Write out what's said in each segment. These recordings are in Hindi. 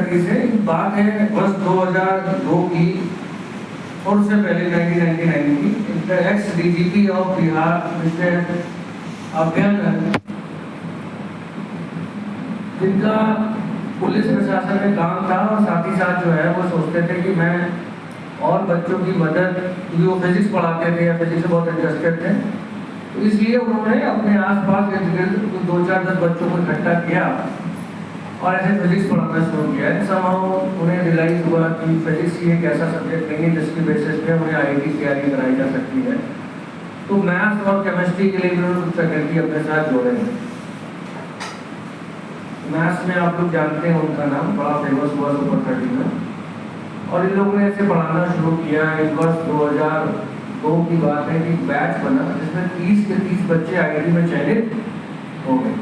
स्टडीज है, बात है वर्ष 2002 की और उससे पहले 1999 की। X DGP of Bihar mister Abhyankar, जिनका पुलिस प्रशासन में काम था और साथ ही साथ जो है वो सोचते थे कि मैं और बच्चों की मदद, क्योंकि वो फिजिक्स पढ़ाते थे या फिजिक्स से बहुत इंटरेस्टेड थे, तो इसलिए उन्होंने अपने आसपास के गिर्द 2-4-10 बच्चों को इकट्ठा किया और ऐसे फिजिक्स पढ़ाना शुरू किया। समाउ उन्हें रियलाइज हुआ कि फिजिक्स ही एक ऐसा सब्जेक्ट नहीं है जिसकी बेसिस पे उन्हें आईआईटी की तैयारी कराई जा सकती है, तो मैथ्स और केमिस्ट्री के लिए भी उन्होंने कुछ फैकल्टी अपने साथ जोड़े हैं। मैथ्स में आप लोग जानते हैं उनका नाम बड़ा फेमस हुआ सुपर 30 में, और इन लोगों ने ऐसे पढ़ाना शुरू किया। इन वर्ष 2002 की बात है कि बैच बना जिसमें 30 के 30 बच्चे आईआईटी में चयनित हो गए,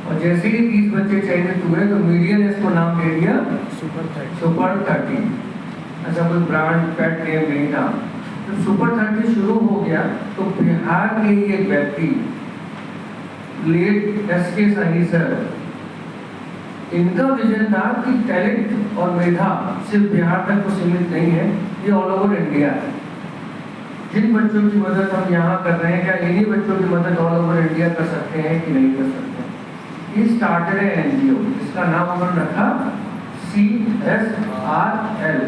और जैसे ही 30 बच्चे चयनित हुए तो मीडिया ने इसको नाम दे दिया सुपर 30। ऐसा कोई ब्रांड पैट नेम नहीं था। तो सुपर 30 शुरू हो गया तो बिहार के ही एक व्यक्ति लेट एस के साही सर, इनका विजन था कि टैलेंट और मेधा सिर्फ बिहार तक तो सीमित नहीं है, ये ऑल ओवर इंडिया है। जिन बच्चों की मदद हम यहाँ कर रहे हैं, क्या इन्हीं बच्चों की मदद ऑल ओवर इंडिया कर सकते हैं कि नहीं कर सकते। ये स्टार्टेड है एनजीओ, इसका नाम उन्होंने रखा CSRL,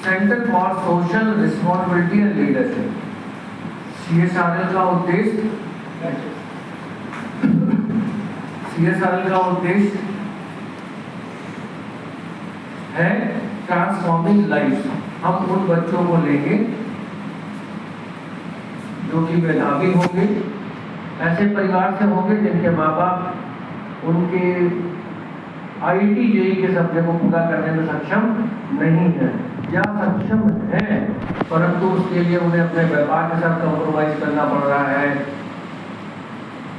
centre for social responsibility and leadership. CSRL का उद्देश्य है ट्रांसफॉर्मिंग लाइफ। हम उन बच्चों को लेंगे जो कि मेधावी होंगे, ऐसे परिवार से होंगे जिनके माँ बाप उनके आईआईटी जेईई के सपने को पूरा करने में सक्षम नहीं है, या सक्षम है परंतु उसके लिए उन्हें अपने व्यापार के साथ कॉम्प्रोमाइज करना पड़ रहा है,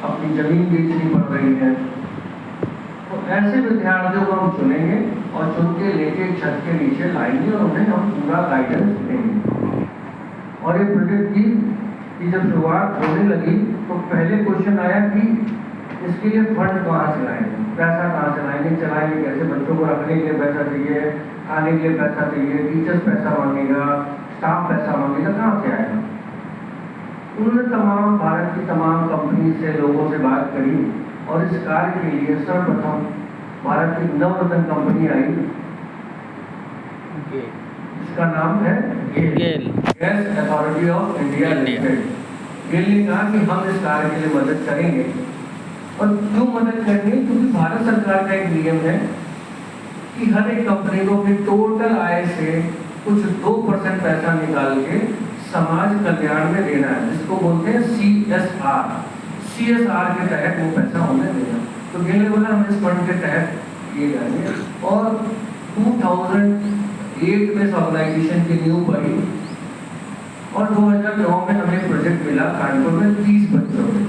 अपनी जमीन बेचनी पड़ रही है। तो ऐसे विद्यार्थियों को हम चुनेंगे और चुन के लेके छत के नीचे लाएंगे और उन्हें हम पूरा गाइडेंस देंगे। और ये प्रोजेक्ट की जब शुरुआत होने लगी तो पहले क्वेश्चन आया कि इसके लिए फंड कहाँ से लाएंगे, पैसा कहाँ से लाएंगे, चलाएंगे कैसे, बच्चों को रखने के लिए पैसा चाहिए, खाने के लिए पैसा चाहिए, टीचर्स पैसा मांगेगा, स्टाफ पैसा मांगेगा, कहाँ से आएगा। उन्होंने तमाम भारत की तमाम कंपनी से लोगों से बात करी और इस कार्य के लिए सर्वप्रथम भारत की नवरत्न कंपनी आई, इसका नाम है GAIL, gas authority of India limited. GAIL ने कहा कि हम इस कार्य के लिए मदद करेंगे। और क्यों मदद करेंगे, क्योंकि भारत सरकार का एक नियम है कि हर एक कंपनी को अपनी टोटल आय से कुछ 2% पैसा निकाल के समाज कल्याण में देना है, जिसको बोलते हैं CSR के तहत वो पैसा उन्हें देना। तो गेल ने बोला हम इस फंड के तहत किए जाएंगे। और 2008 में इस ऑर्गेनाइजेशन की न्यू बनी और 2009 में हमें प्रोजेक्ट मिला कानपुर में 30 बच्चों में।